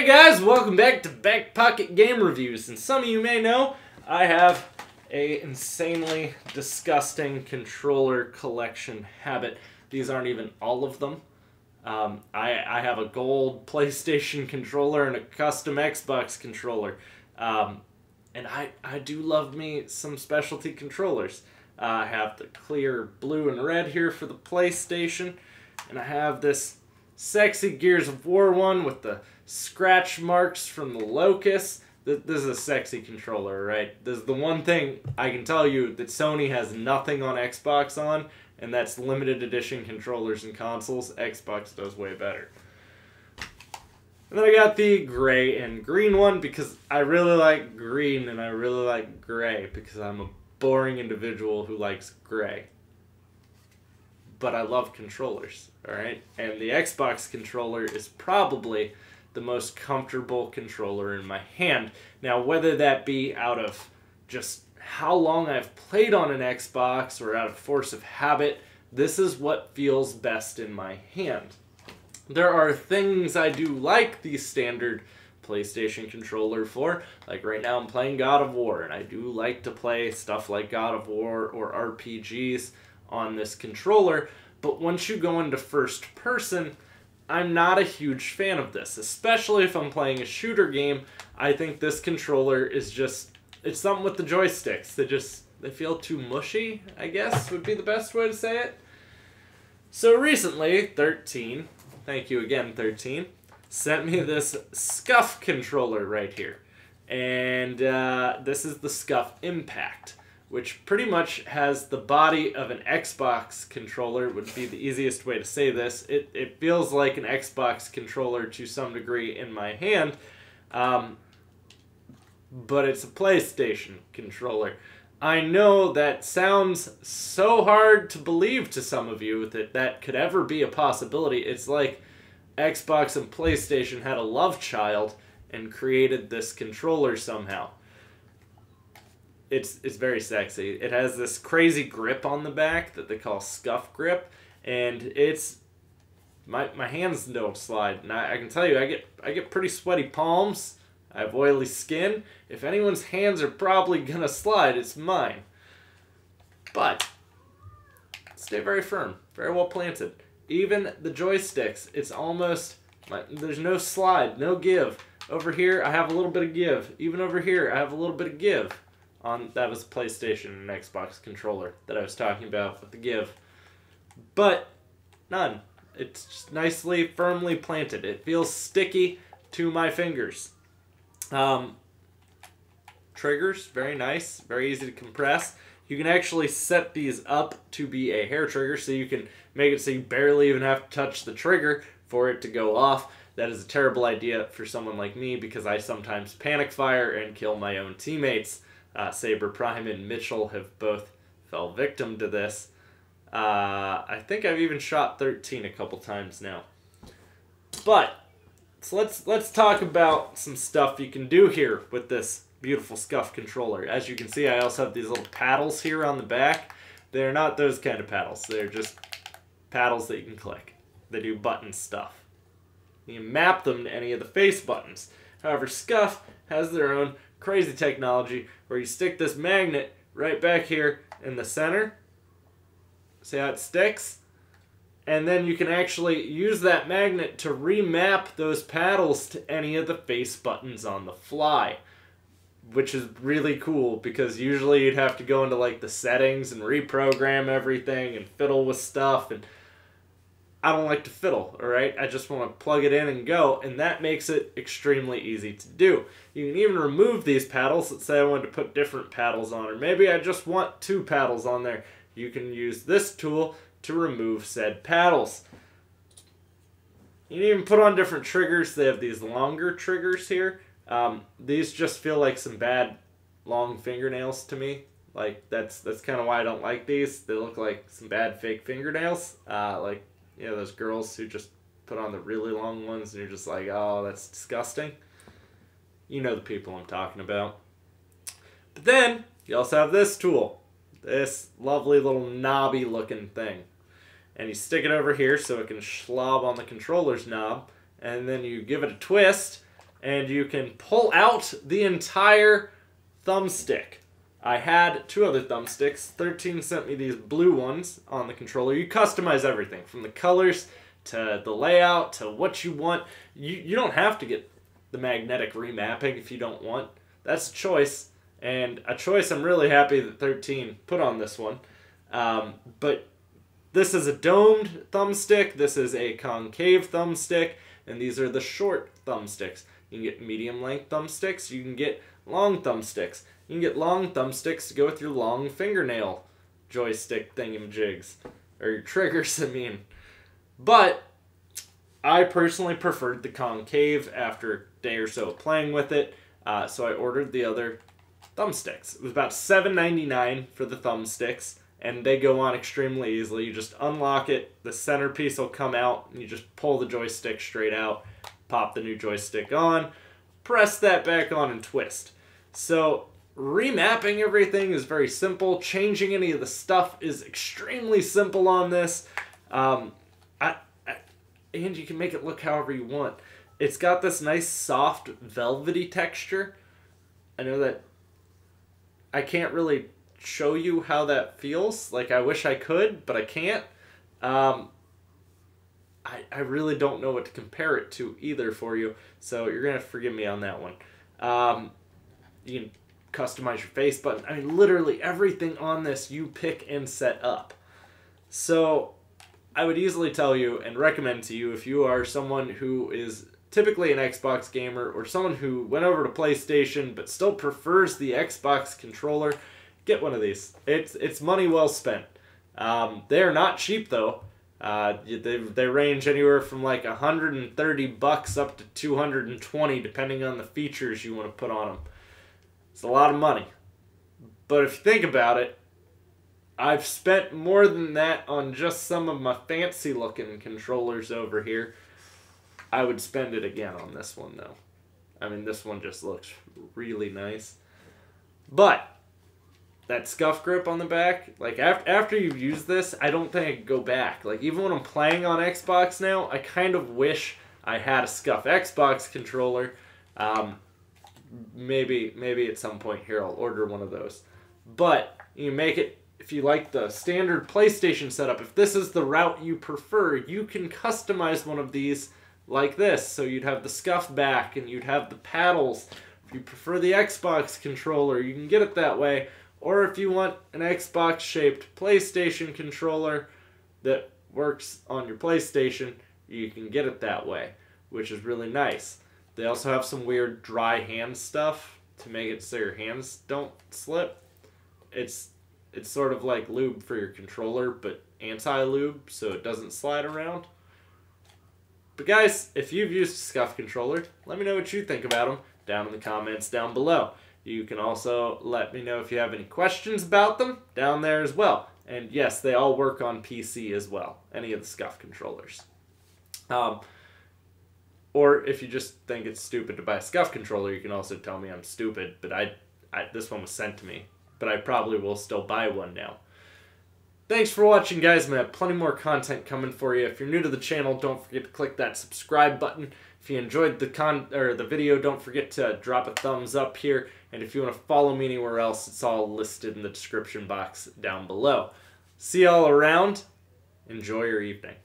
Hey guys, welcome back to BackPocketGameReviews. And some of you may know, I have a insanely disgusting controller collection habit. These aren't even all of them. I have a gold PlayStation controller and a custom Xbox controller. And I do love me some specialty controllers. I have the clear blue and red here for the PlayStation. And I have this sexy Gears of War one with the scratch marks from the Locust. This is a sexy controller, right? This is the one thing I can tell you that Sony has nothing on Xbox on, and that's limited edition controllers and consoles. Xbox does way better. And then I got the gray and green one because I really like green and I really like gray because I'm a boring individual who likes gray. But I love controllers, alright? And the Xbox controller is probably the most comfortable controller in my hand. Now, whether that be out of just how long I've played on an Xbox or out of force of habit, this is what feels best in my hand. There are things I do like the standard PlayStation controller for. Like right now I'm playing God of War, and I do like to play stuff like God of War or RPGs on this controller, but once you go into first person, I'm not a huge fan of this, especially if I'm playing a shooter game. I think this controller is just, it's something with the joysticks. They feel too mushy, I guess would be the best way to say it. So recently, 13, thank you again 13, sent me this Scuff controller right here. And this is the Scuff Impact, which pretty much has the body of an Xbox controller, would be the easiest way to say this. It feels like an Xbox controller to some degree in my hand, but it's a PlayStation controller. I know that sounds so hard to believe to some of you that that could ever be a possibility. It's like Xbox and PlayStation had a love child and created this controller somehow. It's very sexy. It has this crazy grip on the back that they call Scuff grip, and it's my hands don't slide. And I can tell you, I get pretty sweaty palms. I have oily skin. If anyone's hands are probably gonna slide, it's mine. But stay very firm, very well planted. Even the joysticks, it's almost there's no slide, no give. Over here, I have a little bit of give. Even over here, I have a little bit of give. That was a PlayStation and Xbox controller that I was talking about with the give. But none. It's just nicely, firmly planted. It feels sticky to my fingers. Triggers, very nice, very easy to compress. You can actually set these up to be a hair trigger, so you can make it so you barely even have to touch the trigger for it to go off. That is a terrible idea for someone like me because I sometimes panic fire and kill my own teammates. Saber Prime and Mitchell have both fell victim to this. I think I've even shot 13 a couple times now. But so let's talk about some stuff you can do here with this beautiful Scuff controller. As you can see, I also have these little paddles here on the back. They're not those kind of paddles. They're just paddles that you can click. They do button stuff. You can map them to any of the face buttons. However, Scuff has their own crazy technology where you stick this magnet right back here in the center. See how it sticks? And then you can actually use that magnet to remap those paddles to any of the face buttons on the fly, which is really cool because usually you'd have to go into like the settings and reprogram everything and fiddle with stuff, and I don't like to fiddle, alright? I just want to plug it in and go, and that makes it extremely easy to do. You can even remove these paddles. Let's say I wanted to put different paddles on, or maybe I just want 2 paddles on there. You can use this tool to remove said paddles. You can even put on different triggers. They have these longer triggers here. These just feel like some bad long fingernails to me. Like that's kind of why I don't like these. They look like some bad fake fingernails. Like, you know, those girls who just put on the really long ones and you're just like, oh, that's disgusting. You know the people I'm talking about. But then, you also have this tool. This lovely little knobby looking thing. And you stick it over here so it can slob on the controller's knob. And then you give it a twist and you can pull out the entire thumbstick. I had 2 other thumbsticks. 13 sent me these blue ones on the controller. You customize everything from the colors to the layout to what you want. You don't have to get the magnetic remapping if you don't want. That's a choice, and a choice I'm really happy that 13 put on this one. But this is a domed thumbstick, this is a concave thumbstick, and these are the short thumbsticks. You can get medium length thumbsticks, you can get long thumbsticks. You can get long thumbsticks to go with your long fingernail joystick thingamajigs. Or your triggers, I mean. But I personally preferred the concave after a day or so of playing with it, so I ordered the other thumbsticks. It was about $7.99 for the thumbsticks, and they go on extremely easily. You just unlock it, the centerpiece will come out, and you just pull the joystick straight out, pop the new joystick on, press that back on, and twist. So remapping everything is very simple. Changing any of the stuff is extremely simple on this. And you can make it look however you want. It's got this nice soft velvety texture. I know that I can't really show you how that feels. Like, I wish I could, but I can't. I really don't know what to compare it to either for you, so you're going to have to forgive me on that one. You can customize your face button. I mean, literally everything on this you pick and set up. So I would easily tell you and recommend to you, if you are someone who is typically an Xbox gamer or someone who went over to PlayStation but still prefers the Xbox controller, get one of these. It's money well spent. They're not cheap though. They range anywhere from like $130 up to $220 depending on the features you want to put on them. It's a lot of money. But if you think about it, I've spent more than that on just some of my fancy looking controllers over here. I would spend it again on this one though. I mean, this one just looks really nice. But that scuff grip on the back, like after you've used this, I don't think I could go back. Like, even when I'm playing on Xbox now, I kind of wish I had a Scuff Xbox controller. Maybe at some point here I'll order one of those. But you make it, if you like the standard PlayStation setup, if this is the route you prefer, you can customize one of these like this. So you'd have the scuff back and you'd have the paddles. If you prefer the Xbox controller, you can get it that way. Or if you want an Xbox-shaped PlayStation controller that works on your PlayStation, you can get it that way, which is really nice. They also have some weird dry hand stuff to make it so your hands don't slip. It's sort of like lube for your controller, but anti-lube, so it doesn't slide around. But guys, if you've used a Scuff controller, let me know what you think about them down in the comments down below. You can also let me know if you have any questions about them down there as well. And yes, they all work on PC as well, any of the Scuff controllers. Or if you just think it's stupid to buy a Scuff controller, you can also tell me I'm stupid, but this one was sent to me. But I probably will still buy one now. Thanks for watching, guys. I'm going to have plenty more content coming for you. If you're new to the channel, don't forget to click that subscribe button. If you enjoyed the video, don't forget to drop a thumbs up here. And if you want to follow me anywhere else, it's all listed in the description box down below. See y'all around. Enjoy your evening.